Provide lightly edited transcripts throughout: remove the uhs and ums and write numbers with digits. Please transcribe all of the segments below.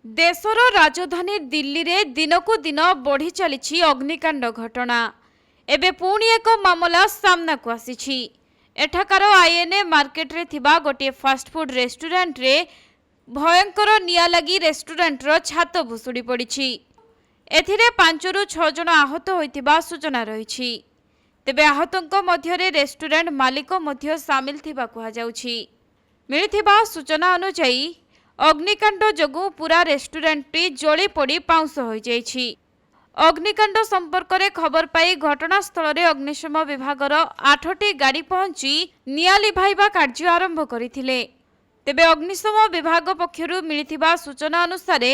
देशर राजधानी दिल्ली रे दिनकू दिन बढ़ी चली अग्निकांड घटना। एबे पुणी एक मामला सामना को आसी। एठाकार आईएनए मार्केट रे थिबा गोटे फास्टफुड रेस्टोरेंट रे भयंकर निया लगी रेस्टोरेंटर छात भुसुड़ी पड़ी। एथिरे 5 ରୁ 6 जन आहत होइतिबा सूचना रही। तेबे आहतों मध्य रेस्टोरेंट मालिक मध्य सामिल थिबा कहा जाउछि। मिलिथिबा सूचना अनुसार अग्निकांड जोगु पूरा रेस्टोरेंटटी जली पड़ी पाउंस हो जाइछि। अग्निकांड संपर्क में खबर पाई घटनास्थल में अग्निशम विभागर 8टी गाड़ी पहुंची निया लिभाइबा कार्य आरंभ करथिले। तेबे अग्निशम विभाग पक्षरु मिलिथिबा सूचना अनुसार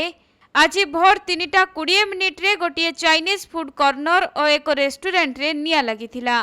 आज भोर 3:20 मिनिट्रे गोटे चाइनीज फूड कॉर्नर और एक रेस्टोरेंट रे निया लागिथिला।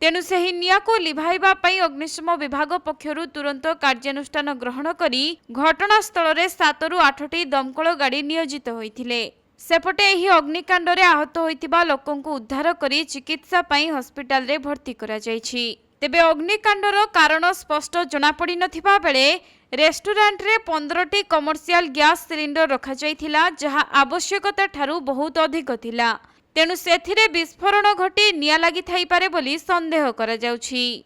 तेणु से निया को लिभाइबा पई अग्निशम विभाग पक्षरु तुरंत कार्यानुष्ठान ग्रहण करी घटनास्थल में 7 ରୁ 8टी दमकल गाड़ी नियोजित होइथिले। सेपटे एही अग्निकांड रे आहत होइतिबा लोकंकु उद्धार करी चिकित्सा पई हॉस्पिटल रे भर्ती करा जायछि। तेबे अग्निकांडर कारण स्पष्ट जना पड़ी नथिबा बेले रेस्टोरेंट रे 15टी कमर्शियल गैस सिलिंडर रखा जायथिला, जहा आवश्यकता ठारू बहुत अधिक थिला। तेणु सेथिरे विस्फोरण घटी निया लागि थाइपारे बोली संदेह करा जाउछि।